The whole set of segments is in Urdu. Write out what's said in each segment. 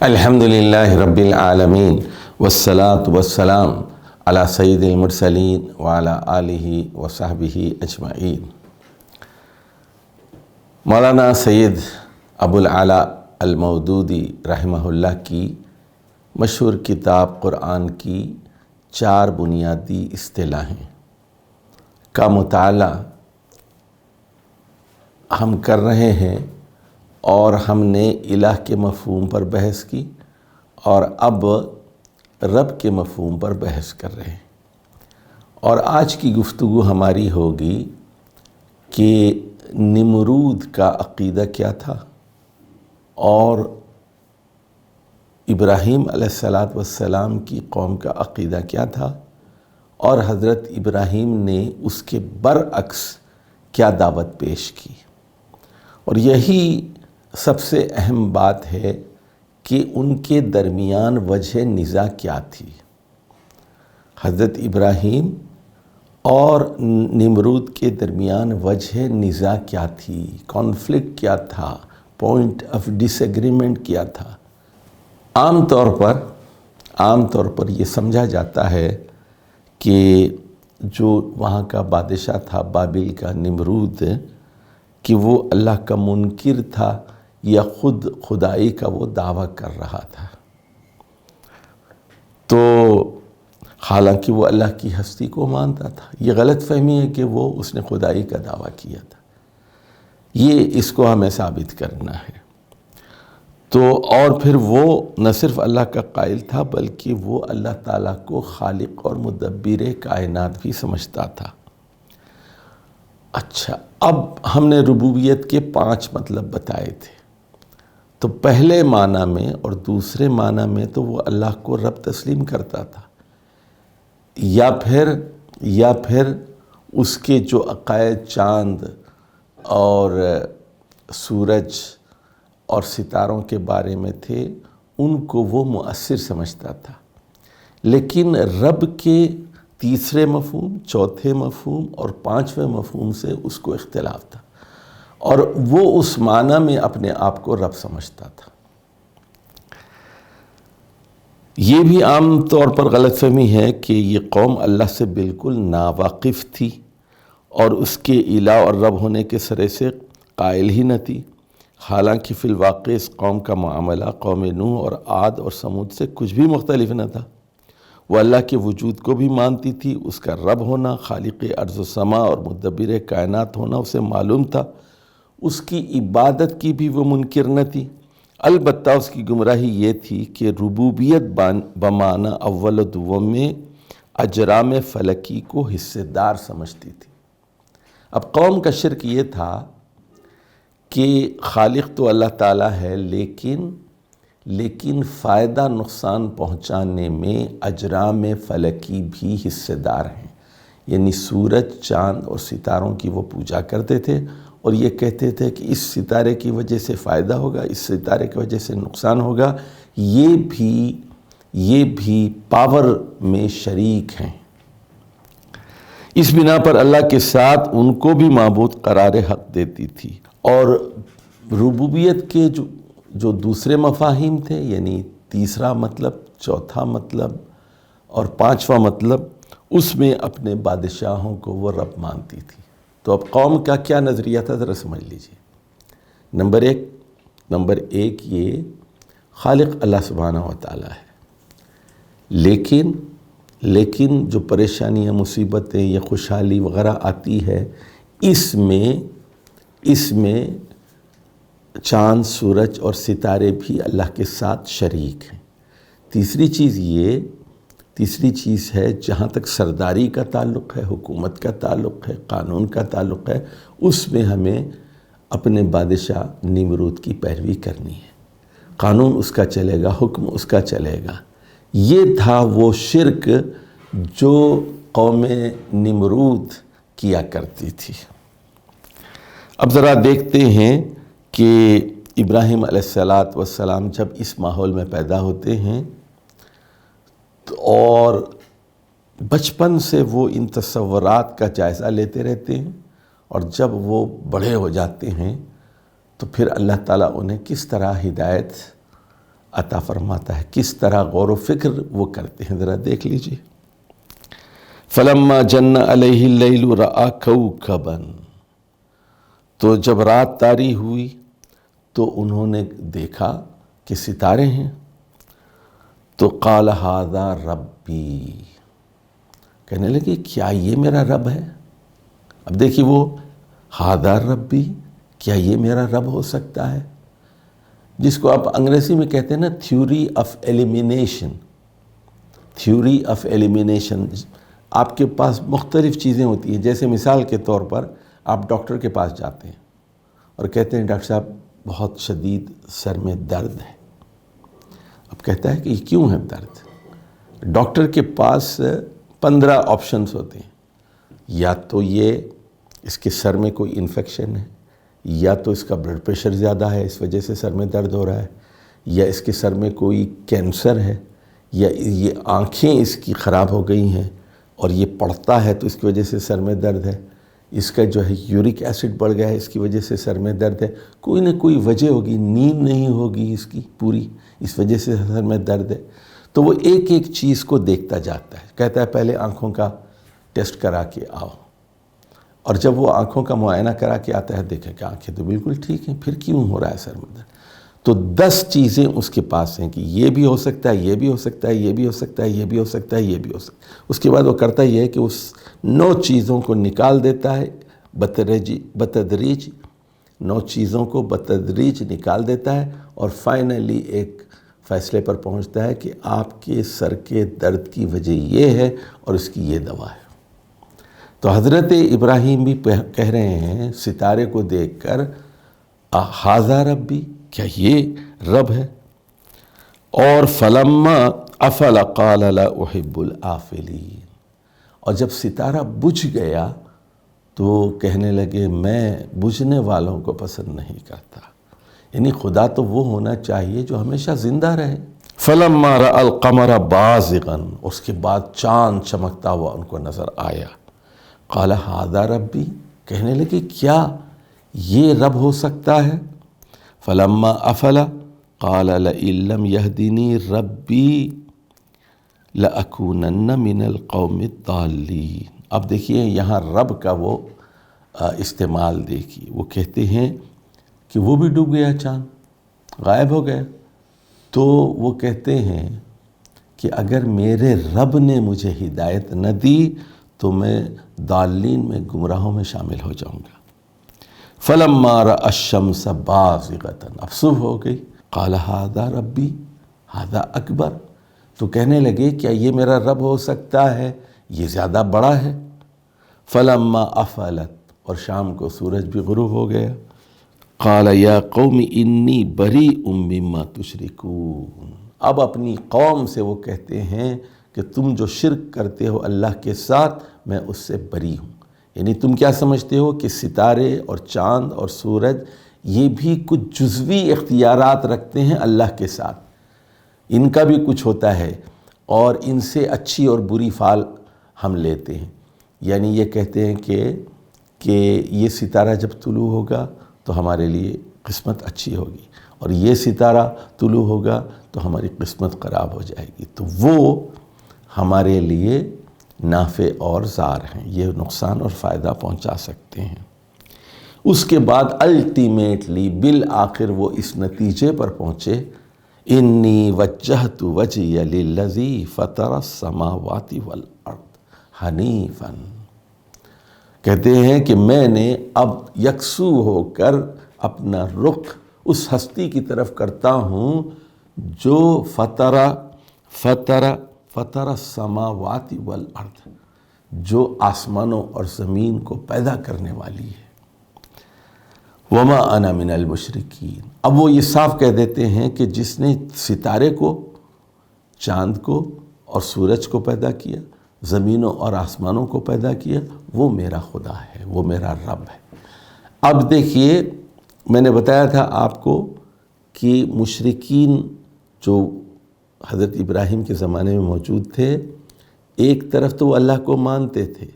الحمدللہ رب العالمین والصلاة والسلام علی سید المرسلین وعلی آلہ وصحبہ اجمعین۔ مولانا سید ابو العلا المودودی رحمہ اللہ کی مشہور کتاب قرآن کی 4 بنیادی اصطلاحیں کا مطالعہ ہم کر رہے ہیں، اور ہم نے الہ کے مفہوم پر بحث کی اور اب رب کے مفہوم پر بحث کر رہے ہیں۔ اور آج کی گفتگو ہماری ہوگی کہ نمرود کا عقیدہ کیا تھا اور ابراہیم علیہ السلام کی قوم کا عقیدہ کیا تھا، اور حضرت ابراہیم نے اس کے برعکس کیا دعوت پیش کی۔ اور یہی سب سے اہم بات ہے کہ ان کے درمیان وجہ نزاع کیا تھی۔ حضرت ابراہیم اور نمرود کے درمیان وجہ نزاع کیا تھی، کانفلکٹ کیا تھا، پوائنٹ آف ڈس ایگریمنٹ کیا تھا۔ عام طور پر یہ سمجھا جاتا ہے کہ جو وہاں کا بادشاہ تھا بابل کا نمرود، کہ وہ اللہ کا منکر تھا یا خود خدائی کا وہ دعویٰ کر رہا تھا۔ تو حالانکہ وہ اللہ کی ہستی کو مانتا تھا، یہ غلط فہمی ہے کہ اس نے خدائی کا دعویٰ کیا تھا۔ اس کو ہمیں ثابت کرنا ہے۔ تو اور پھر وہ نہ صرف اللہ کا قائل تھا بلکہ وہ اللہ تعالیٰ کو خالق اور مدبر کائنات بھی سمجھتا تھا۔ اچھا، اب ہم نے ربوبیت کے 5 مطلب بتائے تھے۔ تو پہلے معنی میں اور دوسرے معنی میں تو وہ اللہ کو رب تسلیم کرتا تھا، یا پھر اس کے جو عقائد چاند اور سورج اور ستاروں کے بارے میں تھے ان کو وہ مؤثر سمجھتا تھا۔ لیکن رب کے تیسرے مفہوم، چوتھے مفہوم اور 5ویں مفہوم سے اس کو اختلاف تھا، اور وہ اس معنی میں اپنے آپ کو رب سمجھتا تھا۔ یہ بھی عام طور پر غلط فہمی ہے کہ یہ قوم اللہ سے بالکل ناواقف تھی اور اس کے الہ اور رب ہونے کے سرے سے قائل ہی نہ تھی۔ حالانکہ فی الواقع اس قوم کا معاملہ قوم نوح اور عاد اور سمود سے کچھ بھی مختلف نہ تھا۔ وہ اللہ کے وجود کو بھی مانتی تھی، اس کا رب ہونا، خالق ارض و سما اور مدبر کائنات ہونا اسے معلوم تھا، اس کی عبادت کی بھی وہ منکر نہ تھی۔ البتہ اس کی گمراہی یہ تھی کہ ربوبیت بمعنی اول و دوم میں اجرام فلکی کو حصے دار سمجھتی تھی۔ اب قوم کا شرک یہ تھا کہ خالق تو اللہ تعالیٰ ہے، لیکن فائدہ نقصان پہنچانے میں اجرام فلکی بھی حصے دار ہیں، یعنی سورج، چاند اور ستاروں کی وہ پوجا کرتے تھے اور یہ کہتے تھے کہ اس ستارے کی وجہ سے فائدہ ہوگا، اس ستارے کی وجہ سے نقصان ہوگا۔ یہ بھی پاور میں شریک ہیں۔ اس بنا پر اللہ کے ساتھ ان کو بھی معبود قرار حق دیتی تھی۔ اور ربوبیت کے جو دوسرے مفاہیم تھے، یعنی تیسرا مطلب، چوتھا مطلب اور 5واں مطلب، اس میں اپنے بادشاہوں کو وہ رب مانتی تھی۔ تو اب قوم کا کیا نظریہ تھا ذرا سمجھ لیجئے۔ نمبر ایک یہ خالق اللہ سبحانہ و تعالیٰ ہے، لیکن جو پریشانیاں، مصیبتیں یا خوشحالی وغیرہ آتی ہے، اس میں چاند، سورج اور ستارے بھی اللہ کے ساتھ شریک ہیں۔ تیسری چیز ہے جہاں تک سرداری کا تعلق ہے، حکومت کا تعلق ہے، قانون کا تعلق ہے، اس میں ہمیں اپنے بادشاہ نمرود کی پیروی کرنی ہے۔ قانون اس کا چلے گا، حکم اس کا چلے گا۔ یہ تھا وہ شرک جو قوم نمرود کیا کرتی تھی۔ اب ذرا دیکھتے ہیں کہ ابراہیم علیہ السلام جب اس ماحول میں پیدا ہوتے ہیں اور بچپن سے وہ ان تصورات کا جائزہ لیتے رہتے ہیں، اور جب وہ بڑے ہو جاتے ہیں تو پھر اللہ تعالیٰ انہیں کس طرح ہدایت عطا فرماتا ہے، کس طرح غور و فکر وہ کرتے ہیں، ذرا دیکھ لیجئے۔ فلما جن علیہ اللیل رأى کوکبا، تو جب رات طاری ہوئی تو انہوں نے دیکھا کہ ستارے ہیں، تو قال ھذا ربی، کہنے لگے کیا یہ میرا رب ہے؟ اب دیکھیے وہ ھذا ربی، کیا یہ میرا رب ہو سکتا ہے؟ جس کو آپ انگریزی میں کہتے ہیں نا theory of elimination. Theory of elimination, آپ کے پاس مختلف چیزیں ہوتی ہیں، جیسے مثال کے طور پر آپ ڈاکٹر کے پاس جاتے ہیں اور کہتے ہیں ڈاکٹر صاحب بہت شدید سر میں درد ہے۔ اب کہتا ہے کہ یہ کیوں ہے درد؟ ڈاکٹر کے پاس 15 آپشنز ہوتے ہیں، یا تو یہ اس کے سر میں کوئی انفیکشن ہے، یا تو اس کا بلڈ پریشر زیادہ ہے اس وجہ سے سر میں درد ہو رہا ہے، یا اس کے سر میں کوئی کینسر ہے، یا یہ آنکھیں اس کی خراب ہو گئی ہیں اور یہ پڑھتا ہے تو اس کی وجہ سے سر میں درد ہے، اس کا جو ہے یورک ایسڈ بڑھ گیا ہے اس کی وجہ سے سر میں درد ہے، کوئی نہ کوئی وجہ ہوگی، نیند نہیں ہوگی اس کی پوری، اس وجہ سے سر میں درد ہے۔ تو وہ ایک ایک چیز کو دیکھتا جاتا ہے، کہتا ہے پہلے آنکھوں کا ٹیسٹ کرا کے آؤ، اور جب وہ آنکھوں کا معائنہ کرا کے آتا ہے دیکھیں کہ آنکھیں تو بالکل ٹھیک ہیں، پھر کیوں ہو رہا ہے سر میں درد؟ تو 10 چیزیں اس کے پاس ہیں کہ یہ بھی ہو سکتا ہے، یہ بھی ہو سکتا ہے، یہ بھی ہو سکتا ہے، یہ بھی ہو سکتا ہے، یہ بھی ہو سکتا ہے۔ اس کے بعد وہ کرتا یہ ہے کہ اس 9 چیزوں کو نکال دیتا ہے بتدریج، 9 چیزوں کو بتدریج نکال دیتا ہے، اور فائنلی ایک فیصلے پر پہنچتا ہے کہ آپ کے سر کے درد کی وجہ یہ ہے اور اس کی یہ دوا ہے۔ تو حضرت ابراہیم بھی کہہ رہے ہیں ستارے کو دیکھ کر ھذا ربی، کیا یہ رب ہے؟ اور فلما افل قال لا احب الآفلین، اور جب ستارہ بجھ گیا تو کہنے لگے میں بجھنے والوں کو پسند نہیں کرتا، یعنی خدا تو وہ ہونا چاہیے جو ہمیشہ زندہ رہے۔ فلما رأى القمر بازغا، اس کے بعد چاند چمکتا ہوا ان کو نظر آیا، قال ھذا ربی، کہنے لگے کیا یہ رب ہو سکتا ہے؟ فلما افل قال لئن لم يهدني ربی لأکونن من القوم الضالین۔ اب دیکھیے یہاں رب کا وہ استعمال دیکھیے، وہ کہتے ہیں کہ وہ بھی ڈوب گیا، چاند غائب ہو گیا، تو وہ کہتے ہیں کہ اگر میرے رب نے مجھے ہدایت نہ دی تو میں ضالین میں گمراہوں میں شامل ہو جاؤں گا۔ فلما رأى الشمس بازغة، اب صبح ہو گئی، قال ھذا ربی ھذا اکبر، تو کہنے لگے کیا یہ میرا رب ہو سکتا ہے، یہ زیادہ بڑا ہے۔ فلما افلت، اور شام کو سورج بھی غروب ہو گیا، قال یا قوم انی بریء مما تشرکون، اب اپنی قوم سے وہ کہتے ہیں کہ تم جو شرک کرتے ہو اللہ کے ساتھ میں اس سے بری ہوں، یعنی تم کیا سمجھتے ہو کہ ستارے اور چاند اور سورج یہ بھی کچھ جزوی اختیارات رکھتے ہیں اللہ کے ساتھ، ان کا بھی کچھ ہوتا ہے اور ان سے اچھی اور بری فعل ہم لیتے ہیں، یعنی یہ کہتے ہیں کہ یہ ستارہ جب طلوع ہوگا تو ہمارے لیے قسمت اچھی ہوگی، اور یہ ستارہ طلوع ہوگا تو ہماری قسمت خراب ہو جائے گی، تو وہ ہمارے لیے نافع اور ضار ہیں، یہ نقصان اور فائدہ پہنچا سکتے ہیں۔ اس کے بعد الٹیمیٹلی بالآخر وہ اس نتیجے پر پہنچے، انی وجہت وجہی للذی فطر السماوات والارض حنیفا، کہتے ہیں کہ میں نے اب یکسو ہو کر اپنا رخ اس ہستی کی طرف کرتا ہوں جو فطر السماوات والارض، جو آسمانوں اور زمین کو پیدا کرنے والی ہے، وما انا من المشرکین۔ اب وہ یہ صاف کہہ دیتے ہیں کہ جس نے ستارے کو، چاند کو اور سورج کو پیدا کیا، زمینوں اور آسمانوں کو پیدا کیا، وہ میرا خدا ہے، وہ میرا رب ہے۔ اب دیکھیے میں نے بتایا تھا آپ کو کہ مشرکین جو حضرت ابراہیم کے زمانے میں موجود تھے، ایک طرف تو وہ اللہ کو مانتے تھے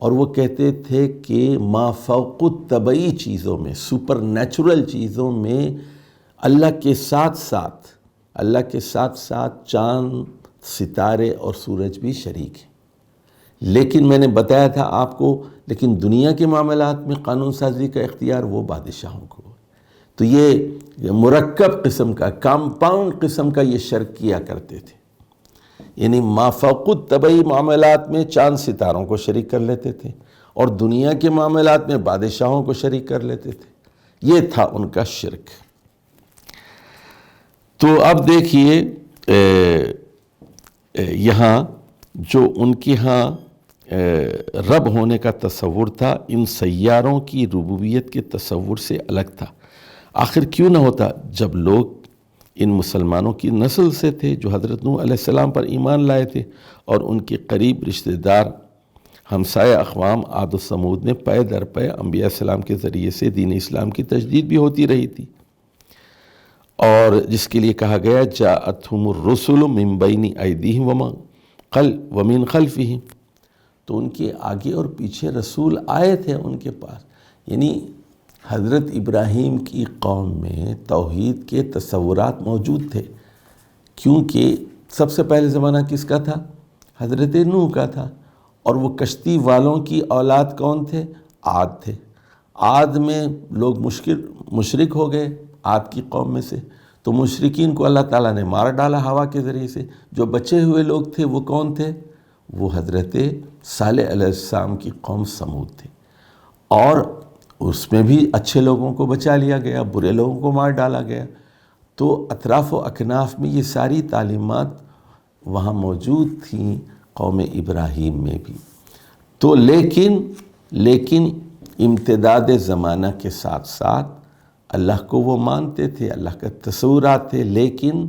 اور وہ کہتے تھے کہ ما فوق الطبعی چیزوں میں، سپر نیچرل چیزوں میں اللہ کے ساتھ ساتھ اللہ کے ساتھ ساتھ چاند، ستارے اور سورج بھی شریک ہیں۔ لیکن میں نے بتایا تھا آپ کو، لیکن دنیا کے معاملات میں قانون سازی کا اختیار وہ بادشاہوں کو۔ تو یہ مرکب قسم کا، کمپاؤنڈ قسم کا یہ شرک کیا کرتے تھے، یعنی مافوق الطبعی معاملات میں چاند ستاروں کو شریک کر لیتے تھے اور دنیا کے معاملات میں بادشاہوں کو شریک کر لیتے تھے۔ یہ تھا ان کا شرک۔ تو اب دیکھیے یہاں جو ان کے ہاں رب ہونے کا تصور تھا، ان سیاروں کی ربوبیت کے تصور سے الگ تھا۔ آخر کیوں نہ ہوتا جب لوگ ان مسلمانوں کی نسل سے تھے جو حضرت نوح علیہ السلام پر ایمان لائے تھے، اور ان کے قریب رشتہ دار ہمسایہ اقوام عاد و سمود نے پے در پے انبیاء السلام کے ذریعے سے دین اسلام کی تجدید بھی ہوتی رہی تھی، اور جس کے لیے کہا گیا جاءتہم الرسل من بین ایدیہم ومن خلفہم، تو ان کے آگے اور پیچھے رسول آئے تھے ان کے پاس۔ یعنی حضرت ابراہیم کی قوم میں توحید کے تصورات موجود تھے، کیونکہ سب سے پہلے زمانہ کس کا تھا؟ حضرت نوح کا تھا، اور وہ کشتی والوں کی اولاد کون تھے؟ عاد تھے۔ عاد میں لوگ مشرک ہو گئے عاد کی قوم میں سے، تو مشرکین کو اللہ تعالیٰ نے مار ڈالا ہوا کے ذریعے سے۔ جو بچے ہوئے لوگ تھے وہ کون تھے؟ وہ حضرت صالح علیہ السلام کی قوم سمود تھے، اور اس میں بھی اچھے لوگوں کو بچا لیا گیا، برے لوگوں کو مار ڈالا گیا۔ تو اطراف و اکناف میں یہ ساری تعلیمات وہاں موجود تھیں قوم ابراہیم میں بھی۔ تو لیکن امتداد زمانہ کے ساتھ ساتھ اللہ کو وہ مانتے تھے، اللہ کا تصورات تھے، لیکن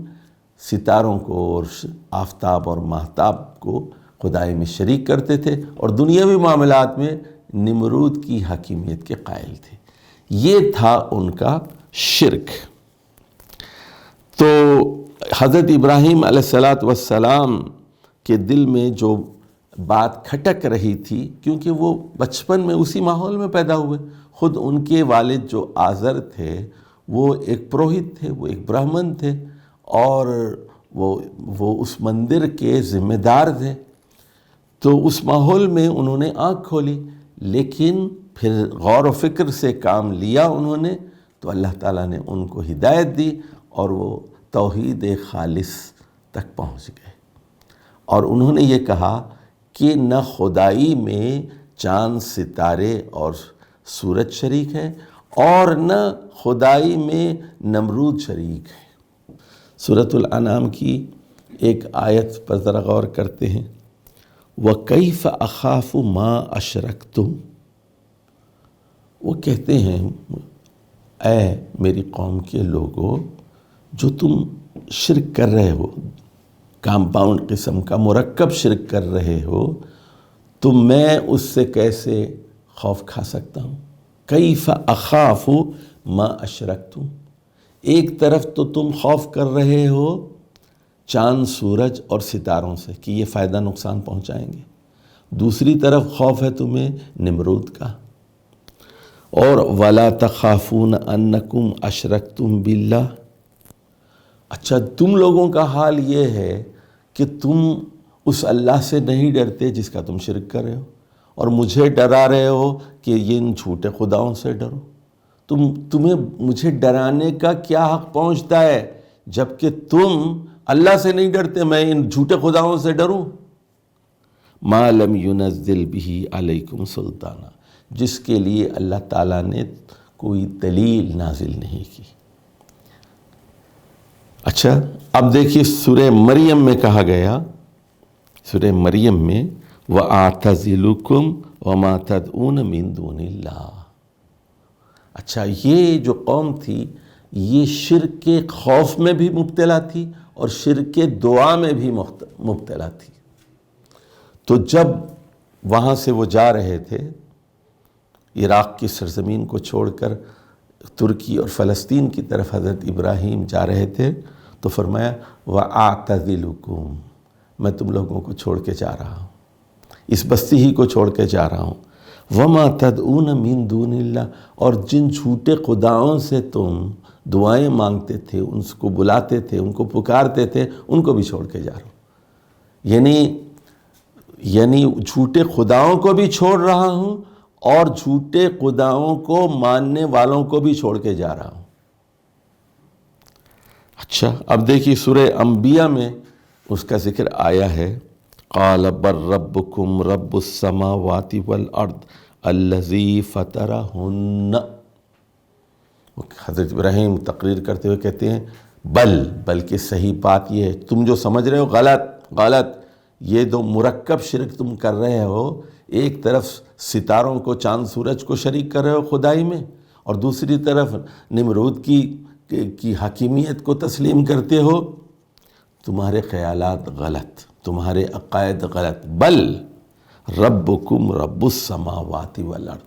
ستاروں کو اور آفتاب اور ماہتاب کو خدائی میں شریک کرتے تھے، اور دنیاوی معاملات میں نمرود کی حاکمیت کے قائل تھے۔ یہ تھا ان کا شرک۔ تو حضرت ابراہیم علیہ السلام کے دل میں جو بات کھٹک رہی تھی، کیونکہ وہ بچپن میں اسی ماحول میں پیدا ہوئے، خود ان کے والد جو آزر تھے وہ ایک پروہت تھے، وہ ایک برہمن تھے، اور وہ اس مندر کے ذمہ دار تھے۔ تو اس ماحول میں انہوں نے آنکھ کھولی، لیکن پھر غور و فکر سے کام لیا انہوں نے، تو اللہ تعالیٰ نے ان کو ہدایت دی، اور وہ توحید خالص تک پہنچ گئے۔ اور انہوں نے یہ کہا کہ نہ خدائی میں چاند، ستارے اور سورج شریک ہے، اور نہ خدائی میں نمرود شریک ہے۔ سورۃ الانعام کی ایک آیت پر ذرا غور کرتے ہیں۔ وَكَيْفَ أَخَافُ مَا أَشْرَكْتُمْ، وہ کہتے ہیں اے میری قوم کے لوگوں، جو تم شرک کر رہے ہو، کمپاؤنڈ قسم کا مرکب شرک کر رہے ہو، تو میں اس سے کیسے خوف کھا سکتا ہوں؟ کیف اخاف ما اشرکتم، ایک طرف تو تم خوف کر رہے ہو چاند، سورج اور ستاروں سے کہ یہ فائدہ نقصان پہنچائیں گے، دوسری طرف خوف ہے تمہیں نمرود کا، اور وَلَا تَخَافُونَ أَنَّكُمْ أَشْرَكْتُمْ بِاللَّهِ، اچھا تم لوگوں کا حال یہ ہے کہ تم اس اللہ سے نہیں ڈرتے جس کا تم شرک کر رہے ہو، اور مجھے ڈرا رہے ہو کہ یہ ان جھوٹے خداؤں سے ڈرو۔ تمہیں مجھے ڈرانے کا کیا حق پہنچتا ہے جبکہ تم اللہ سے نہیں ڈرتے؟ میں ان جھوٹے خداؤں سے ڈروں؟ مَا لَمْ يُنَزِّلْ بِهِ عَلَيْكُمْ سُلْطَانًا، جس کے لیے اللہ تعالیٰ نے کوئی دلیل نازل نہیں کی۔ اچھا اب دیکھیے سورہ مریم میں کہا گیا، سورہ مریم میں وَأَعْتَزِلُكُمْ وَمَا تَدْعُونَ مِن دُونِ اللَّهِ۔ اچھا یہ جو قوم تھی یہ شرک کے خوف میں بھی مبتلا تھی اور شرک کے دعا میں بھی مبتلا تھی۔ تو جب وہاں سے وہ جا رہے تھے، عراق کی سرزمین کو چھوڑ کر ترکی اور فلسطین کی طرف حضرت ابراہیم جا رہے تھے، تو فرمایا وَأَعْتَزِلُكُمْ، میں تم لوگوں کو چھوڑ کے جا رہا ہوں، اس بستی ہی کو چھوڑ کے جا رہا ہوں۔ وَمَا تَدْعُونَ مِن دُونِ اللَّهِ، اور جن جھوٹے خداؤں سے تم دعائیں مانگتے تھے، ان کو بلاتے تھے، ان کو پکارتے تھے، ان کو بھی چھوڑ کے جا رہا ہوں۔ یعنی جھوٹے خداؤں کو بھی چھوڑ رہا ہوں اور جھوٹے خداؤں کو ماننے والوں کو بھی چھوڑ کے جا رہا ہوں۔ اچھا، اب دیکھیے سورہ انبیاء میں اس کا ذکر آیا ہے، قال بل ربکم رب السماوات والارض الذی فطرہن۔ حضرت ابراہیم تقریر کرتے ہوئے کہتے ہیں بلکہ صحیح بات یہ ہے، تم جو سمجھ رہے ہو غلط، یہ دو مرکب شرک تم کر رہے ہو، ایک طرف ستاروں کو، چاند سورج کو شریک کر رہے ہو خدائی میں، اور دوسری طرف نمرود کی حکیمیت کو تسلیم کرتے ہو۔ تمہارے خیالات غلط، تمہارے عقائد غلط۔ بل ربکم رب السماوات والارض،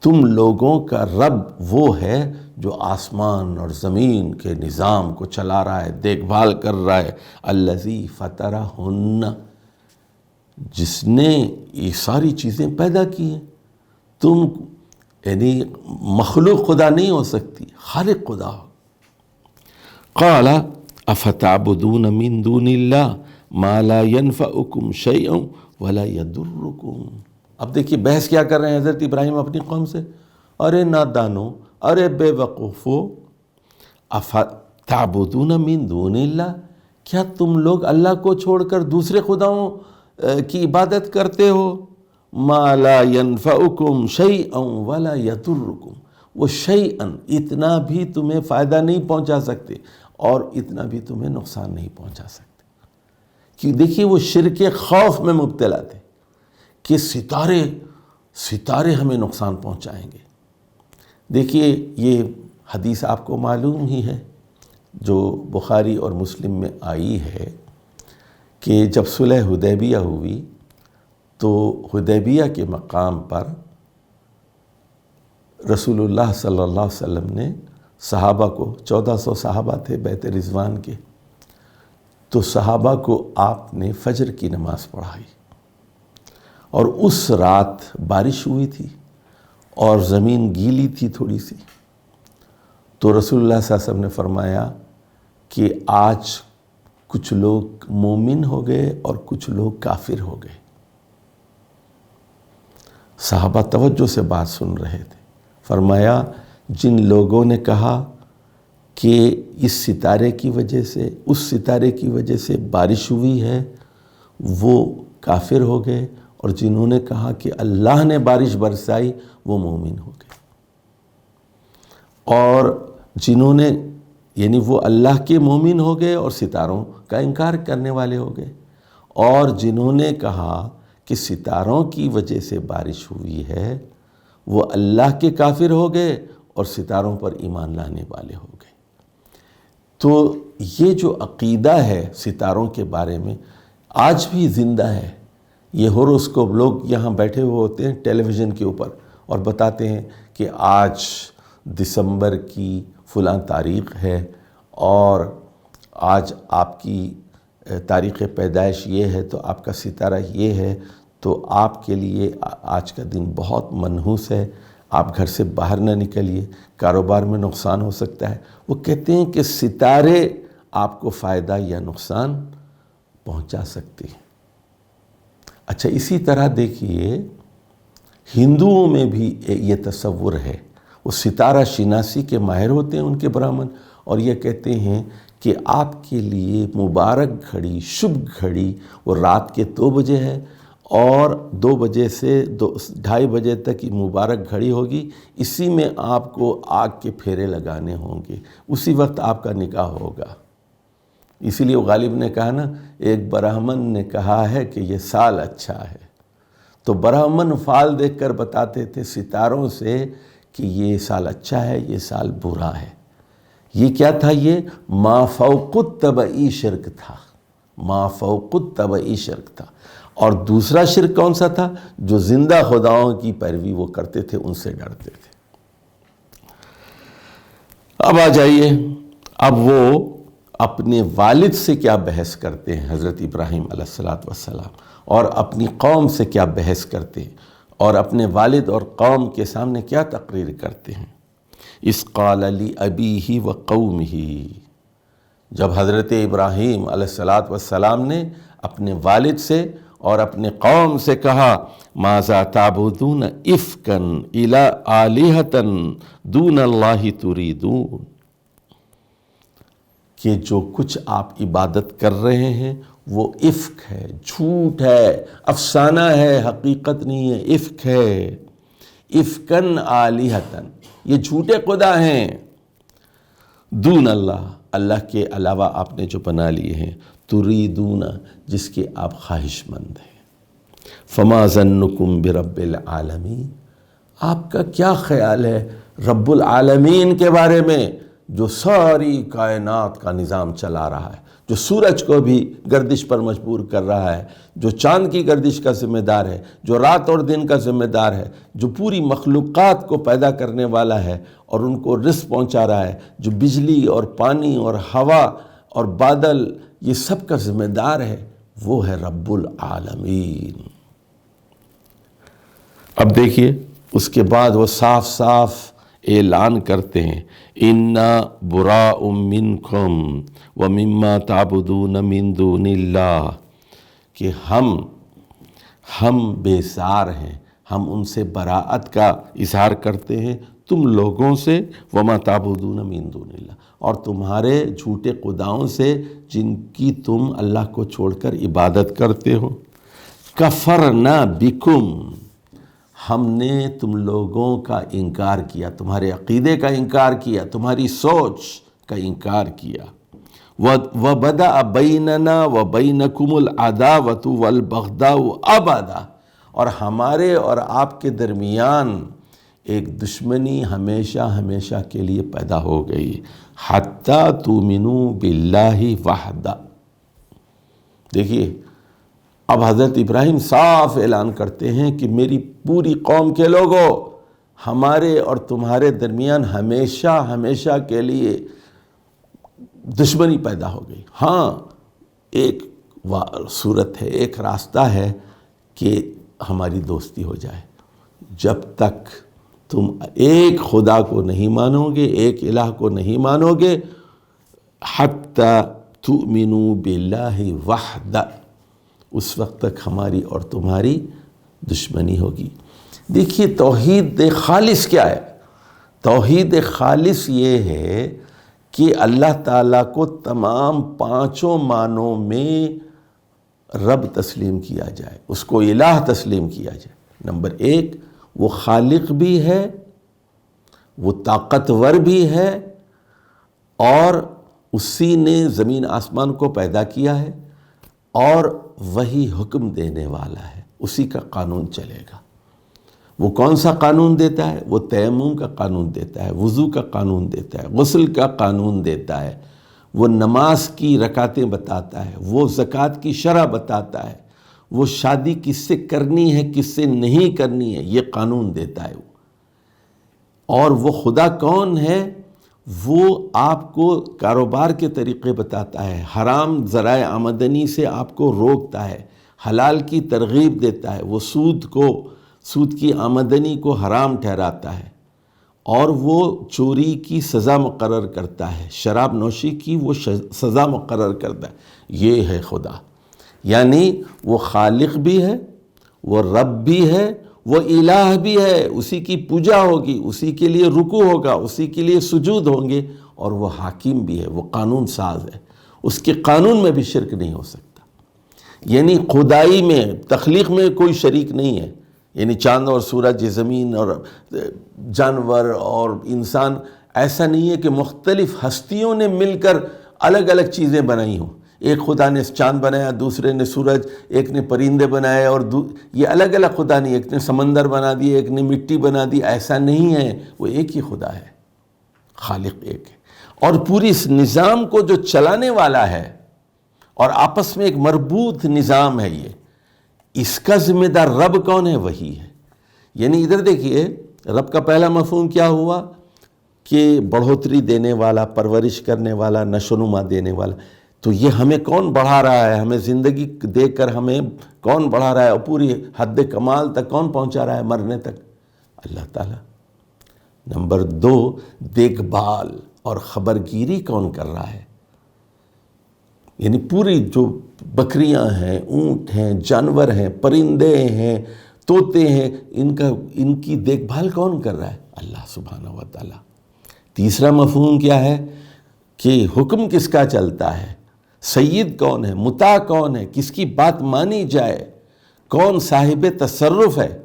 تم لوگوں کا رب وہ ہے جو آسمان اور زمین کے نظام کو چلا رہا ہے، دیکھ بھال کر رہا ہے۔ الذی فطرہن، جس نے یہ ساری چیزیں پیدا کی ہیں۔ تم یعنی مخلوق خدا نہیں ہو سکتی، خالق خدا ہو۔ قال افتعبدون من دون اللہ ما لا ينفعکم شیئا ولا یضرکم۔ اب دیکھیے بحث کیا کر رہے ہیں حضرت ابراہیم اپنی قوم سے، ارے نادانو، ارے بے وقوفو، افتعبدون من دون اللہ، کیا تم لوگ اللہ کو چھوڑ کر دوسرے خداؤں کی عبادت کرتے ہو؟ ما لا ينفعکم شیئا ولا یضرکم، وہ شیئا اتنا بھی تمہیں فائدہ نہیں پہنچا سکتے اور اتنا بھی تمہیں نقصان نہیں پہنچا سکتے۔ کہ دیکھیے وہ شرک خوف میں مبتلا تھے کہ ستارے ہمیں نقصان پہنچائیں گے۔ دیکھیے یہ حدیث آپ کو معلوم ہی ہے جو بخاری اور مسلم میں آئی ہے کہ جب صلح حدیبیہ ہوئی تو حدیبیہ کے مقام پر رسول اللہ صلی اللہ علیہ وسلم نے صحابہ کو، 1400 صحابہ تھے بیت رضوان کے، تو صحابہ کو آپ نے فجر کی نماز پڑھائی، اور اس رات بارش ہوئی تھی اور زمین گیلی تھی تھوڑی سی، تو رسول اللہ صلی اللہ علیہ وسلم نے فرمایا کہ آج کچھ لوگ مومن ہو گئے اور کچھ لوگ کافر ہو گئے۔ صحابہ توجہ سے بات سن رہے تھے۔ فرمایا جن لوگوں نے کہا کہ اس ستارے کی وجہ سے، اس ستارے کی وجہ سے بارش ہوئی ہے، وہ کافر ہو گئے، اور جنہوں نے کہا کہ اللہ نے بارش برسائی، وہ مومن ہو گئے۔ اور جنہوں نے یعنی وہ اللہ کے مومن ہو گئے اور ستاروں کا انکار کرنے والے ہو گئے، اور جنہوں نے کہا کہ ستاروں کی وجہ سے بارش ہوئی ہے، وہ اللہ کے کافر ہو گئے اور ستاروں پر ایمان لانے والے ہو گئے۔ تو یہ جو عقیدہ ہے ستاروں کے بارے میں آج بھی زندہ ہے۔ یہ ہوروسکوپ، لوگ یہاں بیٹھے ہوئے ہوتے ہیں ٹیلی ویژن کے اوپر اور بتاتے ہیں کہ آج دسمبر کی فلاں تاریخ ہے اور آج آپ کی تاریخ پیدائش یہ ہے تو آپ کا ستارہ یہ ہے، تو آپ کے لیے آج کا دن بہت منحوس ہے، آپ گھر سے باہر نہ نکلیے، کاروبار میں نقصان ہو سکتا ہے۔ وہ کہتے ہیں کہ ستارے آپ کو فائدہ یا نقصان پہنچا سکتے ہیں۔ اچھا، اسی طرح دیکھیے ہندوؤں میں بھی یہ تصور ہے، وہ ستارہ شناسی کے ماہر ہوتے ہیں ان کے برہمن، اور یہ کہتے ہیں کہ آپ کے لیے مبارک گھڑی، شبھ گھڑی وہ رات کے 2 بجے ہے، اور 2 بجے سے 2:30 بجے تک یہ مبارک گھڑی ہوگی، اسی میں آپ کو آگ کے پھیرے لگانے ہوں گے، اسی وقت آپ کا نکاح ہوگا۔ اسی لیے غالب نے کہا نا، ایک برہمن نے کہا ہے کہ یہ سال اچھا ہے، تو برہمن فال دیکھ کر بتاتے تھے ستاروں سے کہ یہ سال اچھا ہے، یہ سال برا ہے۔ یہ کیا تھا؟ یہ ما فوق الطبعی شرک تھا، ما فوق الطبعی شرک تھا۔ اور دوسرا شرک کون سا تھا؟ جو زندہ خداؤں کی پیروی وہ کرتے تھے، ان سے ڈرتے تھے۔ اب آ جائیے، اب وہ اپنے والد سے کیا بحث کرتے ہیں حضرت ابراہیم علیہ السلام، اور اپنی قوم سے کیا بحث کرتے ہیں، اور اپنے والد اور قوم کے سامنے کیا تقریر کرتے ہیں۔ اذ قال لأبیہ وقومہ، جب حضرت ابراہیم علیہ الصلاۃ والسلام نے اپنے والد سے اور اپنے قوم سے کہا ماذا تعبدون افکا الی آلہۃ دون اللہ تریدون، کہ جو کچھ آپ عبادت کر رہے ہیں وہ افک ہے، جھوٹ ہے، افسانہ ہے، حقیقت نہیں ہے، افک ہے۔ افکن آلہتن، یہ جھوٹے خدا ہیں، دون اللہ، اللہ کے علاوہ آپ نے جو بنا لیے ہیں، تریدون، جس کے آپ خواہش مند ہیں۔ فما ظنکم برب العالمین، آپ کا کیا خیال ہے رب العالمین کے بارے میں، جو ساری کائنات کا نظام چلا رہا ہے، جو سورج کو بھی گردش پر مجبور کر رہا ہے، جو چاند کی گردش کا ذمہ دار ہے، جو رات اور دن کا ذمہ دار ہے، جو پوری مخلوقات کو پیدا کرنے والا ہے اور ان کو رزق پہنچا رہا ہے، جو بجلی اور پانی اور ہوا اور بادل یہ سب کا ذمہ دار ہے، وہ ہے رب العالمین۔ اب دیکھیے اس کے بعد وہ صاف صاف اعلان کرتے ہیں اِنَّا بُرَاءٌ مِّنْكُمْ وَمِمَّا تَعْبُدُونَ مِن دُونِ اللَّهِ، کہ ہم بیزار ہیں، ہم ان سے براءت کا اظہار کرتے ہیں تم لوگوں سے، وَمَا تَعْبُدُونَ مِن دُونِ اللَّهِ، اور تمہارے جھوٹے خداؤں سے جن کی تم اللہ کو چھوڑ کر عبادت کرتے ہو۔ کفرنا بکم، ہم نے تم لوگوں کا انکار کیا، تمہارے عقیدے کا انکار کیا، تمہاری سوچ کا انکار کیا۔ وَبَدَأَ بَيْنَنَا وَبَيْنَكُمُ الْعَدَاوَةُ وَالْبَغْضَاءُ أَبَدًا، اور ہمارے اور آپ کے درمیان ایک دشمنی ہمیشہ ہمیشہ کے لیے پیدا ہو گئی، حَتَّى تُؤْمِنُوا بِاللَّهِ وَحْدَهُ۔ دیکھیے اب حضرت ابراہیم صاف اعلان کرتے ہیں کہ میری پوری قوم کے لوگوں، ہمارے اور تمہارے درمیان ہمیشہ ہمیشہ کے لیے دشمنی پیدا ہو گئی۔ ہاں ایک صورت ہے، ایک راستہ ہے کہ ہماری دوستی ہو جائے، جب تک تم ایک خدا کو نہیں مانو گے، ایک الہ کو نہیں مانو گے، حتی تؤمنوا باللہ وحدہ، اس وقت تک ہماری اور تمہاری دشمنی ہوگی۔ دیکھیے توحید خالص کیا ہے؟ توحید خالص یہ ہے کہ اللہ تعالیٰ کو تمام پانچوں معنوں میں رب تسلیم کیا جائے، اس کو الہ تسلیم کیا جائے۔ نمبر ایک، وہ خالق بھی ہے، وہ طاقتور بھی ہے، اور اسی نے زمین آسمان کو پیدا کیا ہے، اور وہی حکم دینے والا ہے، اسی کا قانون چلے گا۔ وہ کون سا قانون دیتا ہے؟ وہ تیمم کا قانون دیتا ہے، وضو کا قانون دیتا ہے، غسل کا قانون دیتا ہے، وہ نماز کی رکعتیں بتاتا ہے، وہ زکوٰۃ کی شرح بتاتا ہے، وہ شادی کس سے کرنی ہے کس سے نہیں کرنی ہے یہ قانون دیتا ہے۔ اور وہ خدا کون ہے؟ وہ آپ کو کاروبار کے طریقے بتاتا ہے، حرام ذرائع آمدنی سے آپ کو روکتا ہے، حلال کی ترغیب دیتا ہے، وہ سود کی آمدنی کو حرام ٹھہراتا ہے، اور وہ چوری کی سزا مقرر کرتا ہے، شراب نوشی کی وہ سزا مقرر کرتا ہے۔ یہ ہے خدا، یعنی وہ خالق بھی ہے، وہ رب بھی ہے، وہ الہ بھی ہے، اسی کی پوجا ہوگی، اسی کے لیے رکوع ہوگا، اسی کے لیے سجود ہوں گے، اور وہ حاکم بھی ہے، وہ قانون ساز ہے، اس کے قانون میں بھی شرک نہیں ہو سکتا۔ یعنی خدائی میں، تخلیق میں کوئی شریک نہیں ہے، یعنی چاند اور سورج، زمین اور جانور اور انسان، ایسا نہیں ہے کہ مختلف ہستیوں نے مل کر الگ الگ چیزیں بنائی ہوں۔ ایک خدا نے چاند بنایا، دوسرے نے سورج، ایک نے پرندے بنائے، اور یہ الگ الگ خدا نہیں، ایک نے سمندر بنا دی، ایک نے مٹی بنا دی، ایسا نہیں ہے، وہ ایک ہی خدا ہے، خالق ایک ہے، اور پوری اس نظام کو جو چلانے والا ہے، اور آپس میں ایک مربوط نظام ہے یہ، اس کا ذمہ دار رب کون ہے؟ وہی ہے۔ یعنی ادھر دیکھیے رب کا پہلا مفہوم کیا ہوا کہ بڑھوتری دینے والا، پرورش کرنے والا، نشو و نما دینے والا۔ تو یہ ہمیں کون بڑھا رہا ہے؟ ہمیں زندگی دے کر ہمیں کون بڑھا رہا ہے، اور پوری حد کمال تک کون پہنچا رہا ہے، مرنے تک؟ اللہ تعالیٰ۔ نمبر 2 دیکھ بھال اور خبرگیری کون کر رہا ہے؟ یعنی پوری جو بکریاں ہیں، اونٹ ہیں، جانور ہیں، پرندے ہیں، طوطے ہیں، ان کی دیکھ بھال کون کر رہا ہے؟ اللہ سبحانہ و تعالیٰ۔ تیسرا مفہوم کیا ہے کہ حکم کس کا چلتا ہے، سید کون ہے، مطاع کون ہے، کس کی بات مانی جائے، کون صاحب تصرف ہے۔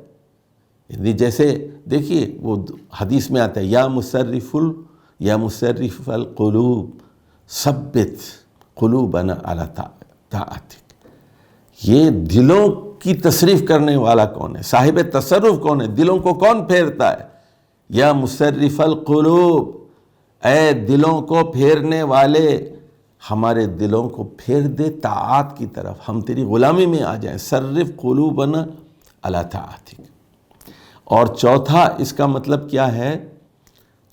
یعنی جیسے دیکھیے وہ حدیث میں آتا ہے یا مصرف القلوب ثبت قلوبنا علی طاعتک۔ یہ دلوں کی تصریف کرنے والا کون ہے، صاحب تصرف کون ہے، دلوں کو کون پھیرتا ہے؟ یا مصرف القلوب، اے دلوں کو پھیرنے والے، ہمارے دلوں کو پھیر دے طاعات کی طرف، ہم تیری غلامی میں آ جائیں، صرف قلوبنا علی طاعتک۔ اور چوتھا اس کا مطلب کیا ہے؟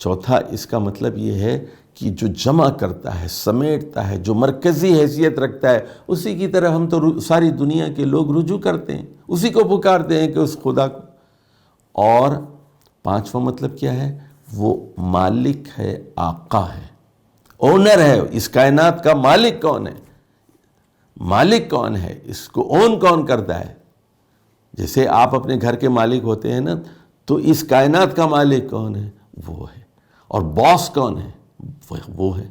چوتھا اس کا مطلب یہ ہے کہ جو جمع کرتا ہے، سمیٹتا ہے، جو مرکزی حیثیت رکھتا ہے، اسی کی طرح ہم تو ساری دنیا کے لوگ رجوع کرتے ہیں، اسی کو پکارتے ہیں کہ اس خدا کو۔ اور پانچواں مطلب کیا ہے؟ وہ مالک ہے، آقا ہے، اونر ہے۔ اس کائنات کا مالک کون ہے؟ مالک کون ہے؟ اس کو اون کون کرتا ہے؟ جیسے آپ اپنے گھر کے مالک ہوتے ہیں نا، تو اس کائنات کا مالک کون ہے؟ وہ ہے۔ اور باس کون ہے؟ وہ ہے۔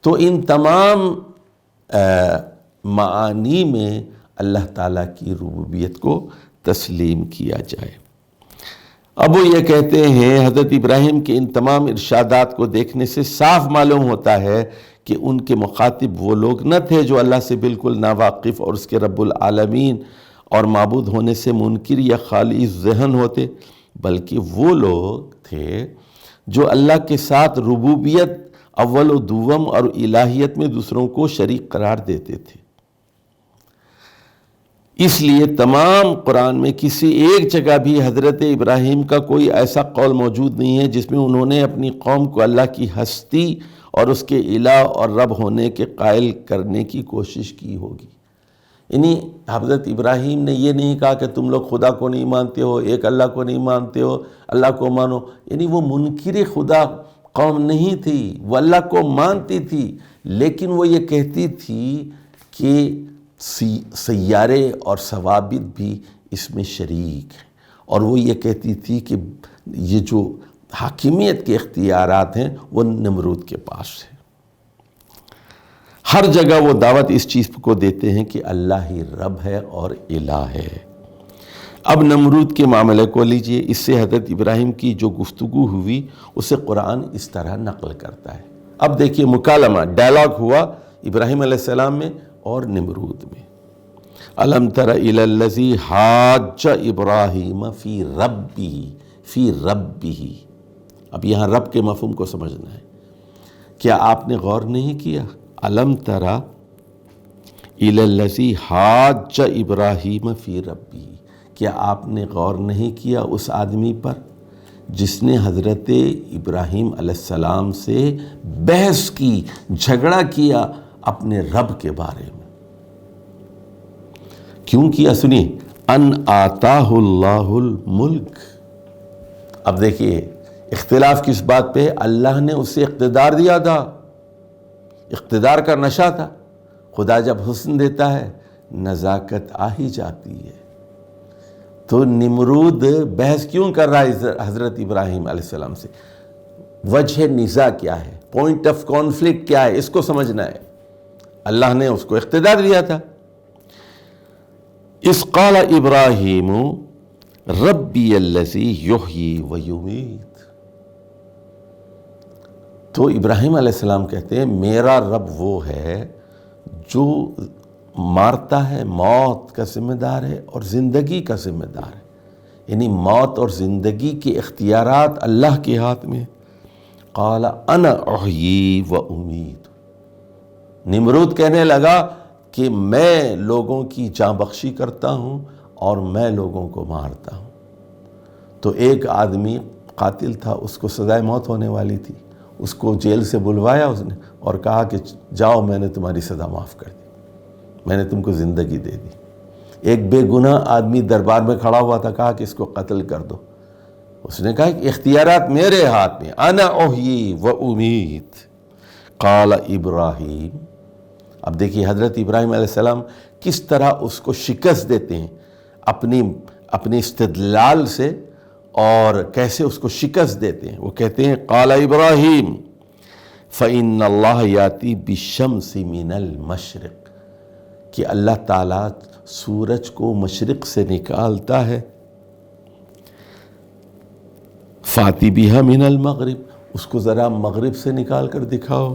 تو ان تمام معانی میں اللہ تعالیٰ کی ربوبیت کو تسلیم کیا جائے۔ اب وہ یہ کہتے ہیں حضرت ابراہیم کے ان تمام ارشادات کو دیکھنے سے صاف معلوم ہوتا ہے کہ ان کے مخاطب وہ لوگ نہ تھے جو اللہ سے بالکل ناواقف اور اس کے رب العالمین اور معبود ہونے سے منکر یا خالی ذہن ہوتے، بلکہ وہ لوگ تھے جو اللہ کے ساتھ ربوبیت اول و دوم اور الہیت میں دوسروں کو شریک قرار دیتے تھے۔ اس لیے تمام قرآن میں کسی ایک جگہ بھی حضرت ابراہیم کا کوئی ایسا قول موجود نہیں ہے جس میں انہوں نے اپنی قوم کو اللہ کی ہستی اور اس کے الہ اور رب ہونے کے قائل کرنے کی کوشش کی ہوگی۔ یعنی حضرت ابراہیم نے یہ نہیں کہا کہ تم لوگ خدا کو نہیں مانتے ہو، ایک اللہ کو نہیں مانتے ہو، اللہ کو مانو۔ یعنی وہ منکر خدا قوم نہیں تھی، وہ اللہ کو مانتی تھی، لیکن وہ یہ کہتی تھی کہ سیارے اور ثوابت بھی اس میں شریک ہیں، اور وہ یہ کہتی تھی کہ یہ جو حاکمیت کے اختیارات ہیں وہ نمرود کے پاس ہے۔ ہر جگہ وہ دعوت اس چیز کو دیتے ہیں کہ اللہ ہی رب ہے اور الہ ہے۔ اب نمرود کے معاملے کو لیجئے، اس سے حضرت ابراہیم کی جو گفتگو ہوئی اسے قرآن اس طرح نقل کرتا ہے۔ اب دیکھیے مکالمہ، ڈائلاگ ہوا ابراہیم علیہ السلام میں اور نمرود میں۔ الم تر الی الذی حاج ابراہیم فی ربہ۔ اب یہاں رب کے مفہوم کو سمجھنا ہے۔ کیا آپ نے غور نہیں کیا؟ الم تر الی الذی حاج ابراہیم فی ربہ، کیا آپ نے غور نہیں کیا اس آدمی پر جس نے حضرت ابراہیم علیہ السلام سے بحث کی، جھگڑا کیا اپنے رب کے بارے میں؟ کیوں کیا؟ سنیے، ان آتاہ اللہ الملک۔ اب دیکھیے اختلاف کس بات پہ؟ اللہ نے اسے اقتدار دیا تھا، اقتدار کا نشہ تھا۔ خدا جب حسن دیتا ہے نزاکت آ ہی جاتی ہے۔ تو نمرود بحث کیوں کر رہا ہے حضرت ابراہیم علیہ السلام سے؟ وجہ نزاع کیا ہے، پوائنٹ آف کانفلکٹ کیا ہے، اس کو سمجھنا ہے۔ اللہ نے اس کو اقتدار دیا تھا۔ اذ قال ابراہیم ربی الذی یحیی و یمیت۔ تو ابراہیم علیہ السلام کہتے ہیں میرا رب وہ ہے جو مارتا ہے، موت کا ذمہ دار ہے اور زندگی کا ذمہ دار ہے۔ یعنی موت اور زندگی کے اختیارات اللہ کے ہاتھ میں۔ قال انا احیی و امیت۔ نمرود کہنے لگا کہ میں لوگوں کی جاں بخشی کرتا ہوں اور میں لوگوں کو مارتا ہوں۔ تو ایک آدمی قاتل تھا، اس کو سزائے موت ہونے والی تھی، اس کو جیل سے بلوایا اس نے اور کہا کہ جاؤ، میں نے تمہاری سزا معاف کر دی، میں نے تم کو زندگی دے دی۔ ایک بے گناہ آدمی دربار میں کھڑا ہوا تھا، کہا کہ اس کو قتل کر دو، اس نے کہا کہ اختیارات میرے ہاتھ میں، انا احیی و امیت۔ قال ابراہیم، اب دیکھیے حضرت ابراہیم علیہ السلام کس طرح اس کو شکست دیتے ہیں اپنی استدلال سے، اور کیسے اس کو شکست دیتے ہیں۔ وہ کہتے ہیں قال ابراہیم فإن اللہ یاتی بالشمس من المشرق، کہ اللہ تعالیٰ سورج کو مشرق سے نکالتا ہے، فاتی بہا من المغرب، اس کو ذرا مغرب سے نکال کر دکھاؤ،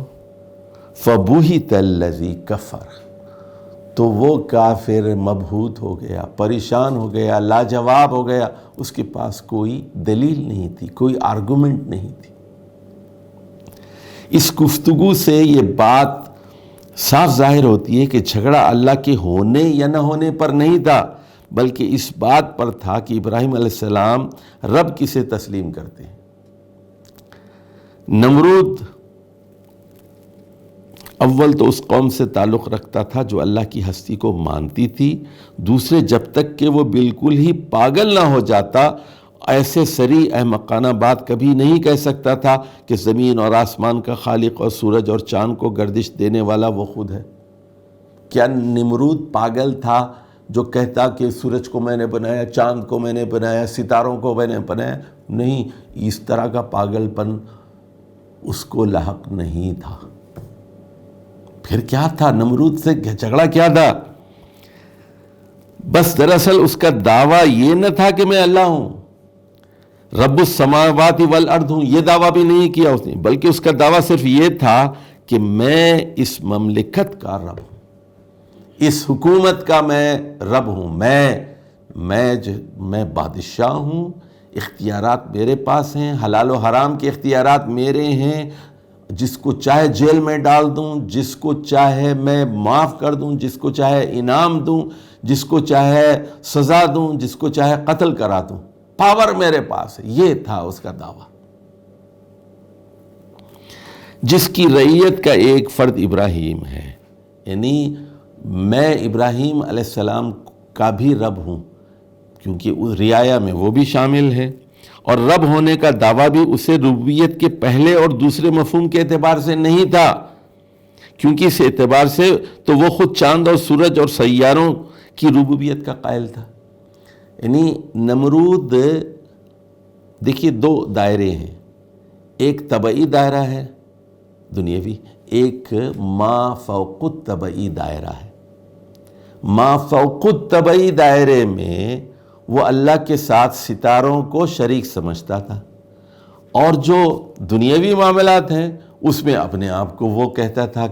فبہت الذی کفر، تو وہ کافر مبہوت ہو گیا، پریشان ہو گیا، لاجواب ہو گیا، اس کے پاس کوئی دلیل نہیں تھی، کوئی آرگومنٹ نہیں تھی۔ اس گفتگو سے یہ بات صاف ظاہر ہوتی ہے کہ جھگڑا اللہ کے ہونے یا نہ ہونے پر نہیں تھا، بلکہ اس بات پر تھا کہ ابراہیم علیہ السلام رب کسے تسلیم کرتے ہیں۔ نمرود اول تو اس قوم سے تعلق رکھتا تھا جو اللہ کی ہستی کو مانتی تھی، دوسرے جب تک کہ وہ بالکل ہی پاگل نہ ہو جاتا ایسے صریح احمقانہ بات کبھی نہیں کہہ سکتا تھا کہ زمین اور آسمان کا خالق اور سورج اور چاند کو گردش دینے والا وہ خود ہے۔ کیا نمرود پاگل تھا جو کہتا کہ سورج کو میں نے بنایا، چاند کو میں نے بنایا، ستاروں کو میں نے بنایا؟ نہیں، اس طرح کا پاگل پن اس کو لاحق نہیں تھا۔ پھر کیا تھا؟ نمرود سے جھگڑا کیا تھا؟ بس دراصل اس کا دعویٰ یہ نہ تھا کہ میں اللہ ہوں، رب السماوات والارض ہوں، یہ دعویٰ بھی نہیں کیا اس نے، بلکہ اس کا دعویٰ صرف یہ تھا کہ میں اس مملکت کا رب ہوں، اس حکومت کا میں رب ہوں، میں بادشاہ ہوں، اختیارات میرے پاس ہیں، حلال و حرام کے اختیارات میرے ہیں، جس کو چاہے جیل میں ڈال دوں، جس کو چاہے میں معاف کر دوں، جس کو چاہے انعام دوں، جس کو چاہے سزا دوں، جس کو چاہے قتل کرا دوں، پاور میرے پاس ہے۔ یہ تھا اس کا دعویٰ، جس کی رعیت کا ایک فرد ابراہیم ہے، یعنی میں ابراہیم علیہ السلام کا بھی رب ہوں، کیونکہ رعایا میں وہ بھی شامل ہے، اور رب ہونے کا دعویٰ بھی اسے ربوبیت کے پہلے اور دوسرے مفہوم کے اعتبار سے نہیں تھا، کیونکہ اس اعتبار سے تو وہ خود چاند اور سورج اور سیاروں کی ربوبیت کا قائل تھا۔ یعنی نمرود، دیکھیے دو دائرے ہیں، ایک طبعی دائرہ ہے دنیاوی، ایک ما فوق الطبعی دائرہ ہے۔ ما فوق الطبعی دائرے میں وہ اللہ کے ساتھ ستاروں کو شریک سمجھتا تھا، اور جو دنیاوی معاملات ہیں اس میں اپنے آپ کو وہ کہتا تھا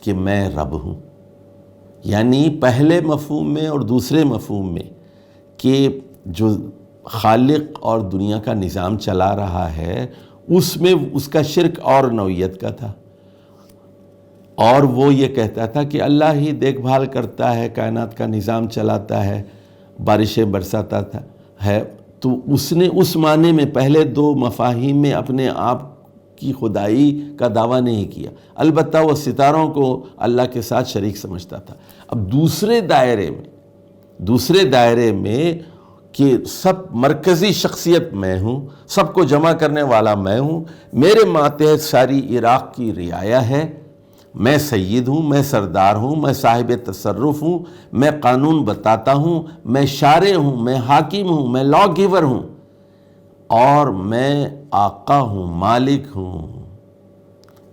کہ میں رب ہوں۔ یعنی پہلے مفہوم میں اور دوسرے مفہوم میں کہ جو خالق اور دنیا کا نظام چلا رہا ہے، اس میں اس کا شرک اور نوعیت کا تھا، اور وہ یہ کہتا تھا کہ اللہ ہی دیکھ بھال کرتا ہے، کائنات کا نظام چلاتا ہے، بارشیں برساتا ہے۔ تو اس نے اس معنی میں پہلے دو مفاہیم میں اپنے آپ کی خدائی کا دعویٰ نہیں کیا، البتہ وہ ستاروں کو اللہ کے ساتھ شریک سمجھتا تھا۔ اب دوسرے دائرے میں کہ سب مرکزی شخصیت میں ہوں، سب کو جمع کرنے والا میں ہوں، میرے ماتحت ساری عراق کی رعایا ہے، میں سید ہوں، میں سردار ہوں، میں صاحب تصرف ہوں، میں قانون بتاتا ہوں، میں شارع ہوں، میں حاکم ہوں، میں لا گیور ہوں، اور میں آقا ہوں، مالک ہوں۔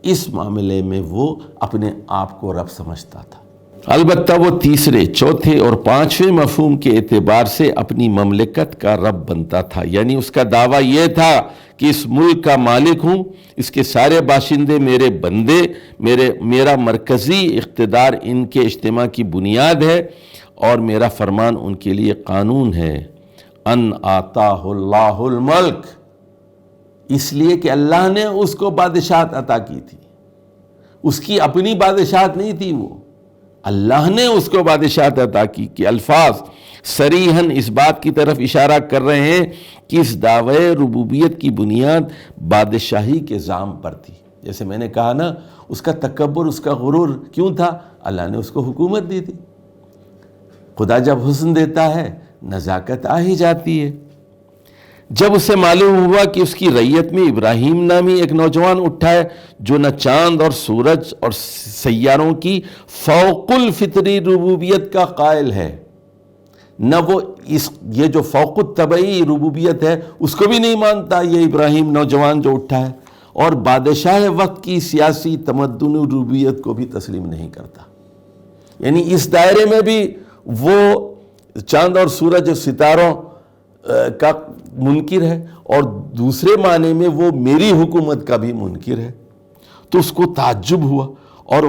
اس معاملے میں وہ اپنے آپ کو رب سمجھتا تھا۔ البتہ وہ تیسرے، چوتھے اور پانچویں مفہوم کے اعتبار سے اپنی مملکت کا رب بنتا تھا، یعنی اس کا دعویٰ یہ تھا کہ اس ملک کا مالک ہوں، اس کے سارے باشندے میرے بندے، میرا مرکزی اقتدار ان کے اجتماع کی بنیاد ہے، اور میرا فرمان ان کے لیے قانون ہے۔ ان آتاہ اللہ الملک، اس لیے کہ اللہ نے اس کو بادشاہت عطا کی تھی، اس کی اپنی بادشاہت نہیں تھی، وہ اللہ نے اس کو بادشاہت عطا کی، کہ الفاظ صریحاً اس بات کی طرف اشارہ کر رہے ہیں کہ اس دعوے ربوبیت کی بنیاد بادشاہی کے ذام پر تھی۔ جیسے میں نے کہا نا، اس کا تکبر، اس کا غرور کیوں تھا؟ اللہ نے اس کو حکومت دی تھی۔ خدا جب حسن دیتا ہے، نزاکت آ ہی جاتی ہے۔ جب اسے معلوم ہوا کہ اس کی رعیت میں ابراہیم نامی ایک نوجوان اٹھا ہے جو نہ چاند اور سورج اور سیاروں کی فوق الفطری ربوبیت کا قائل ہے، نہ وہ یہ جو فوق الطبعی ربوبیت ہے اس کو بھی نہیں مانتا، یہ ابراہیم نوجوان جو اٹھا ہے، اور بادشاہ وقت کی سیاسی تمدن ربوبیت کو بھی تسلیم نہیں کرتا۔ یعنی اس دائرے میں بھی وہ چاند اور سورج اور ستاروں کا منکر ہے، اور دوسرے معنی میں وہ میری حکومت کا بھی منکر ہے۔ تو اس کو تعجب ہوا، اور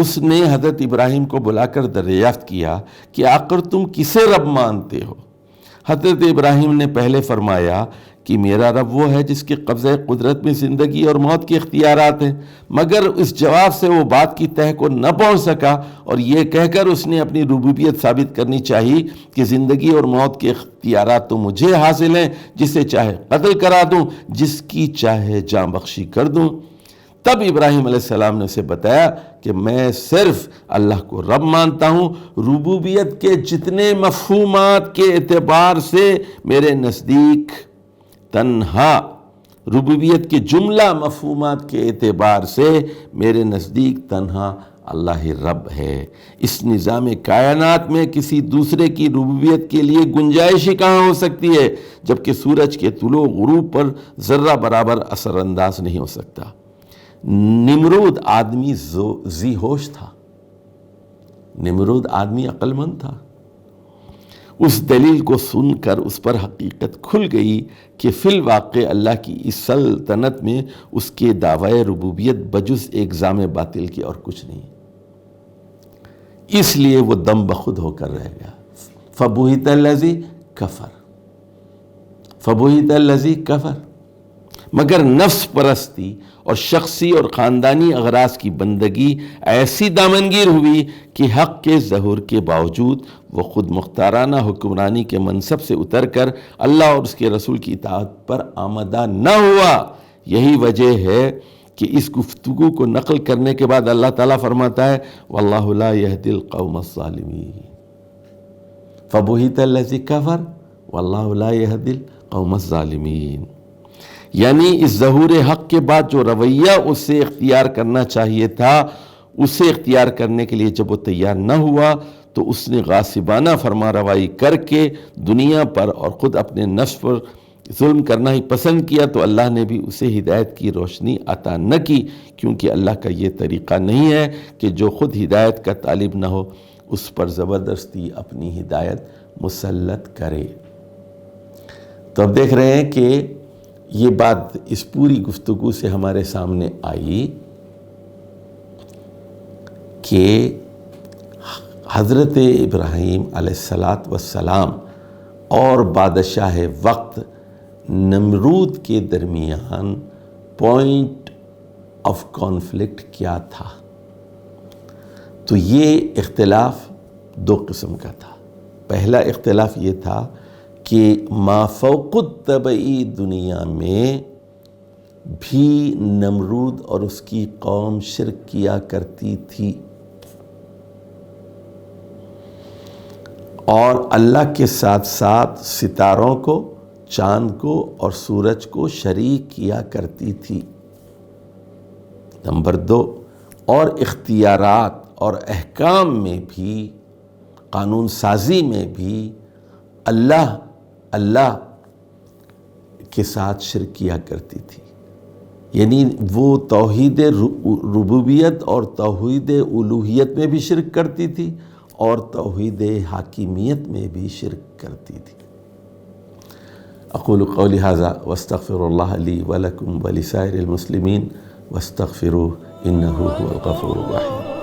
اس نے حضرت ابراہیم کو بلا کر دریافت کیا کہ آخر تم کسے رب مانتے ہو؟ حضرت ابراہیم نے پہلے فرمایا کہ میرا رب وہ ہے جس کے قبضہ قدرت میں زندگی اور موت کے اختیارات ہیں، مگر اس جواب سے وہ بات کی تہ کو نہ پہنچ سکا، اور یہ کہہ کر اس نے اپنی ربوبیت ثابت کرنی چاہیے کہ زندگی اور موت کے اختیارات تو مجھے حاصل ہیں، جسے چاہے قتل کرا دوں، جس کی چاہے جاں بخشی کر دوں۔ تب ابراہیم علیہ السلام نے اسے بتایا کہ میں صرف اللہ کو رب مانتا ہوں، ربوبیت کے جتنے مفہومات کے اعتبار سے میرے نزدیک تنہا، ربوبیت کے جملہ مفہومات کے اعتبار سے میرے نزدیک تنہا اللہ ہی رب ہے۔ اس نظام کائنات میں کسی دوسرے کی ربوبیت کے لیے گنجائش ہی کہاں ہو سکتی ہے، جبکہ سورج کے طلوع غروب پر ذرہ برابر اثر انداز نہیں ہو سکتا۔ نمرود آدمی ذی ہوش تھا، نمرود آدمی عقل مند تھا۔ اس دلیل کو سن کر اس پر حقیقت کھل گئی کہ فی الواقع اللہ کی اس سلطنت میں اس کے دعوی ربوبیت بجز ایک زام باطل کی اور کچھ نہیں، اس لیے وہ دم بخود ہو کر رہ گیا۔ فبہت الذی کفر، فبہت الذی کفر۔ مگر نفس پرستی اور شخصی اور خاندانی اغراض کی بندگی ایسی دامنگیر ہوئی کہ حق کے ظہور کے باوجود وہ خود مختارانہ حکمرانی کے منصب سے اتر کر اللہ اور اس کے رسول کی اطاعت پر آمدہ نہ ہوا۔ یہی وجہ ہے کہ اس گفتگو کو نقل کرنے کے بعد اللہ تعالیٰ فرماتا ہے واللہ لا یہدی القوم الظالمین، فبہت الذی کفر واللہ لا یہدی القوم الظالمین۔ یعنی اس ظہور حق کے بعد جو رویہ اسے اختیار کرنا چاہیے تھا، اسے اختیار کرنے کے لیے جب وہ تیار نہ ہوا تو اس نے غاصبانہ فرما روائی کر کے دنیا پر اور خود اپنے نفس پر ظلم کرنا ہی پسند کیا، تو اللہ نے بھی اسے ہدایت کی روشنی عطا نہ کی، کیونکہ اللہ کا یہ طریقہ نہیں ہے کہ جو خود ہدایت کا طالب نہ ہو اس پر زبردستی اپنی ہدایت مسلط کرے۔ تو اب دیکھ رہے ہیں کہ یہ بات اس پوری گفتگو سے ہمارے سامنے آئی کہ حضرت ابراہیم علیہ السلام اور بادشاہ وقت نمرود کے درمیان پوائنٹ آف کانفلکٹ کیا تھا۔ تو یہ اختلاف دو قسم کا تھا۔ پہلا اختلاف یہ تھا کہ ما فوق الطبعی دنیا میں بھی نمرود اور اس کی قوم شرک کیا کرتی تھی، اور اللہ کے ساتھ ساتھ ستاروں کو، چاند کو اور سورج کو شریک کیا کرتی تھی۔ نمبر 2، اور اختیارات اور احکام میں بھی، قانون سازی میں بھی اللہ کے ساتھ شرک کیا کرتی تھی۔ یعنی وہ توحید ربوبیت اور توحید الوہیت میں بھی شرک کرتی تھی اور توحید حاکمیت میں بھی شرک کرتی تھی۔ اقول قولی ھذا واستغفر اللہ لی ولکم ولسائر المسلمین واستغفروہ انہ هو الغفور الرحیم۔